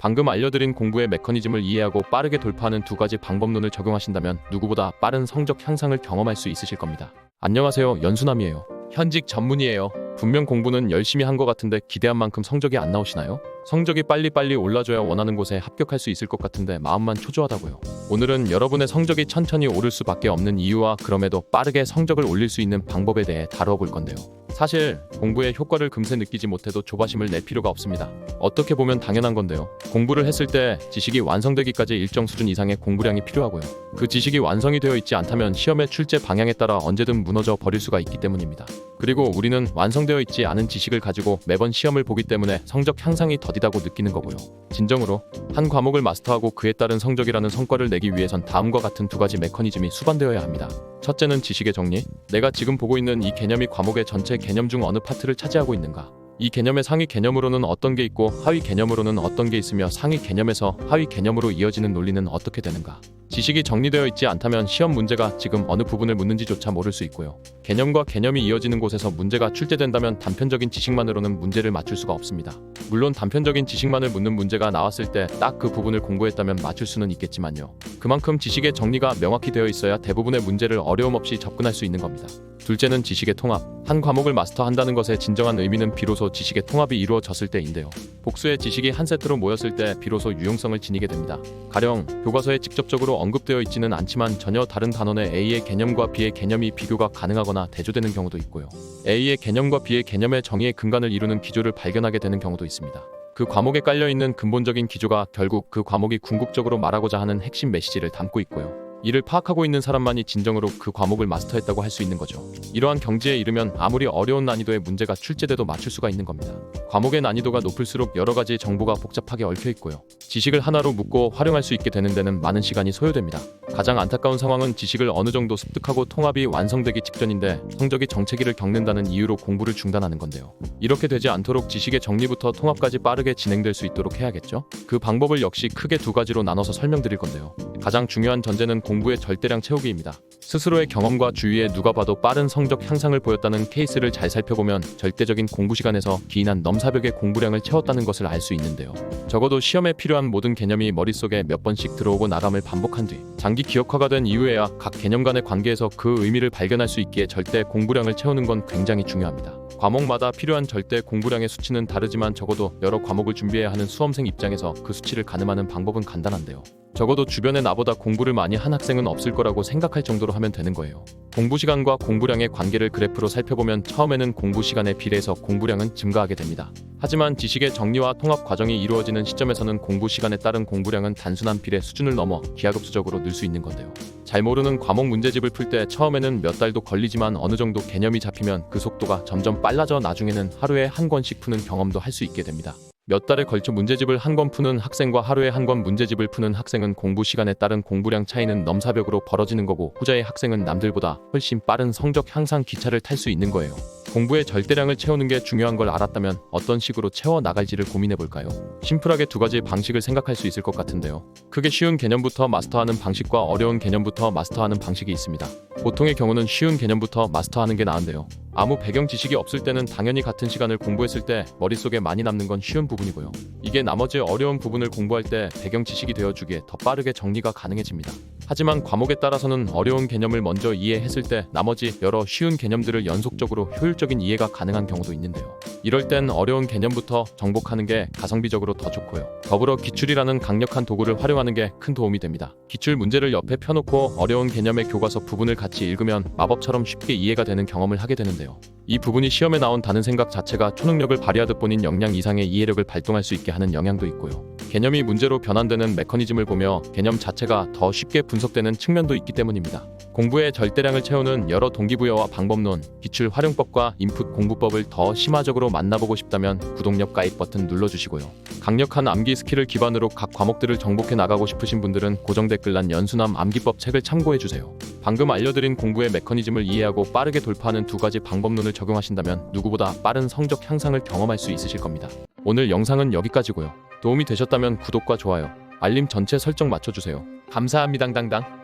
방금 알려드린 공부의 메커니즘을 이해하고 빠르게 돌파하는 두 가지 방법론을 적용하신다면 누구보다 빠른 성적 향상을 경험할 수 있으실 겁니다. 안녕하세요, 연수남이에요. 현직 전문의예요. 분명 공부는 열심히 한 것 같은데 기대한 만큼 성적이 안 나오시나요? 성적이 빨리빨리 올라줘야 원하는 곳에 합격할 수 있을 것 같은데 마음만 초조하다고요. 오늘은 여러분의 성적이 천천히 오를 수밖에 없는 이유와 그럼에도 빠르게 성적을 올릴 수 있는 방법에 대해 다루어 볼 건데요. 사실 공부의 효과를 금세 느끼지 못해도 조바심을 낼 필요가 없습니다. 어떻게 보면 당연한 건데요. 공부를 했을 때 지식이 완성되기까지 일정 수준 이상의 공부량이 필요하고요. 그 지식이 완성이 되어 있지 않다면 시험의 출제 방향에 따라 언제든 무너져 버릴 수가 있기 때문입니다. 그리고 우리는 완성되어 있지 않은 지식을 가지고 매번 시험을 보기 때문에 성적 향상이 더디다고 느끼는 거고요. 진정으로 한 과목을 마스터하고 그에 따른 성적이라는 성과를 내기 위해선 다음과 같은 두 가지 메커니즘이 수반되어야 합니다. 첫째는 지식의 정리. 내가 지금 보고 있는 이 개념이 과목의 전체 개념 중 어느 파트를 차지하고 있는가. 이 개념의 상위 개념으로는 어떤 게 있고 하위 개념으로는 어떤 게 있으며 상위 개념에서 하위 개념으로 이어지는 논리는 어떻게 되는가. 지식이 정리되어 있지 않다면 시험 문제가 지금 어느 부분을 묻는지조차 모를 수 있고요. 개념과 개념이 이어지는 곳에서 문제가 출제된다면 단편적인 지식만으로는 문제를 맞출 수가 없습니다. 물론 단편적인 지식만을 묻는 문제가 나왔을 때 딱 그 부분을 공부했다면 맞출 수는 있겠지만요. 그만큼 지식의 정리가 명확히 되어 있어야 대부분의 문제를 어려움 없이 접근할 수 있는 겁니다. 둘째는 지식의 통합. 한 과목을 마스터한다는 것의 진정한 의미는 비로소 지식의 통합이 이루어졌을 때인데요. 복수의 지식이 한 세트로 모였을 때 비로소 유용성을 지니게 됩니다. 가령 교과서에 직접적으로 언급되어 있지는 않지만 전혀 다른 단원의 A의 개념과 B의 개념이 비교가 가능하거나 대조되는 경우도 있고요. A의 개념과 B의 개념의 정의의 근간을 이루는 기조를 발견하게 되는 경우도 있습니다. 그 과목에 깔려있는 근본적인 기조가 결국 그 과목이 궁극적으로 말하고자 하는 핵심 메시지를 담고 있고요. 이를 파악하고 있는 사람만이 진정으로 그 과목을 마스터했다고 할 수 있는 거죠. 이러한 경지에 이르면 아무리 어려운 난이도의 문제가 출제돼도 맞출 수가 있는 겁니다. 과목의 난이도가 높을수록 여러 가지 정보가 복잡하게 얽혀 있고요. 지식을 하나로 묶고 활용할 수 있게 되는 데는 많은 시간이 소요됩니다. 가장 안타까운 상황은 지식을 어느 정도 습득하고 통합이 완성되기 직전인데 성적이 정체기를 겪는다는 이유로 공부를 중단하는 건데요. 이렇게 되지 않도록 지식의 정리부터 통합까지 빠르게 진행될 수 있도록 해야겠죠? 그 방법을 역시 크게 두 가지로 나눠서 설명드릴 건데요. 가장 중요한 전제는 공부의 절대량 채우기입니다. 스스로의 경험과 주위에 누가 봐도 빠른 성적 향상을 보였다는 케이스를 잘 살펴보면 절대적인 공부 시간에서 기인한 넘사벽의 공부량을 채웠다는 것을 알 수 있는데요. 적어도 시험에 필요한 모든 개념이 머릿속에 몇 번씩 들어오고 나감을 반복한 뒤 장기 기억화가 된 이후에야 각 개념 간의 관계에서 그 의미를 발견할 수 있기에 절대 공부량을 채우는 건 굉장히 중요합니다. 과목마다 필요한 절대 공부량의 수치는 다르지만 적어도 여러 과목을 준비해야 하는 수험생 입장에서 그 수치를 가늠하는 방법은 간단한데요. 적어도 주변에 나보다 공부를 많이 한 학생은 없을 거라고 생각할 정도로 하면 되는 거예요. 공부 시간과 공부량의 관계를 그래프로 살펴보면 처음에는 공부 시간에 비례해서 공부량은 증가하게 됩니다. 하지만 지식의 정리와 통합 과정이 이루어지는 시점에서는 공부 시간에 따른 공부량은 단순한 비례 수준을 넘어 기하급수적으로 늘 수 있는 건데요. 잘 모르는 과목 문제집을 풀 때 처음에는 몇 달도 걸리지만 어느 정도 개념이 잡히면 그 속도가 점점 빨라져 나중에는 하루에 한 권씩 푸는 경험도 할 수 있게 됩니다. 몇 달에 걸쳐 문제집을 한 권 푸는 학생과 하루에 한 권 문제집을 푸는 학생은 공부 시간에 따른 공부량 차이는 넘사벽으로 벌어지는 거고 후자의 학생은 남들보다 훨씬 빠른 성적 향상 기차를 탈 수 있는 거예요. 공부의 절대량을 채우는 게 중요한 걸 알았다면 어떤 식으로 채워 나갈지를 고민해 볼까요? 심플하게 두 가지 방식을 생각할 수 있을 것 같은데요. 크게 쉬운 개념부터 마스터하는 방식과 어려운 개념부터 마스터하는 방식이 있습니다. 보통의 경우는 쉬운 개념부터 마스터하는 게 나은데요. 아무 배경 지식이 없을 때는 당연히 같은 시간을 공부했을 때 머릿속에 많이 남는 건 쉬운 부분이고요. 이게 나머지 어려운 부분을 공부할 때 배경 지식이 되어주기에 더 빠르게 정리가 가능해집니다. 하지만 과목에 따라서는 어려운 개념을 먼저 이해했을 때 나머지 여러 쉬운 개념들을 연속적으로 효율적인 이해가 가능한 경우도 있는데요. 이럴 땐 어려운 개념부터 정복하는 게 가성비적으로 더 좋고요. 더불어 기출이라는 강력한 도구를 활용하는 게 큰 도움이 됩니다. 기출 문제를 옆에 펴놓고 어려운 개념의 교과서 부분을 같이 읽으면 마법처럼 쉽게 이해가 되는 경험을 하게 되는데요. 이 부분이 시험에 나온다는 생각 자체가 초능력을 발휘하듯 본인 역량 이상의 이해력을 발동할 수 있게 하는 영향도 있고요. 개념이 문제로 변환되는 메커니즘을 보며 개념 자체가 더 쉽게 분석되는 측면도 있기 때문입니다. 공부의 절대량을 채우는 여러 동기부여와 방법론, 기출 활용법과 인풋 공부법을 더 심화적으로 만나보고 싶다면 구독력 가입 버튼 눌러주시고요. 강력한 암기 스킬을 기반으로 각 과목들을 정복해 나가고 싶으신 분들은 고정 댓글란 연수남 암기법 책을 참고해주세요. 방금 알려드린 공부의 메커니즘을 이해하고 빠르게 돌파하는 두 가지 방법론을 적용하신다면 누구보다 빠른 성적 향상을 경험할 수 있으실 겁니다. 오늘 영상은 여기까지고요. 도움이 되셨다면 구독과 좋아요, 알림 전체 설정 맞춰주세요. 감사합니다. 당당.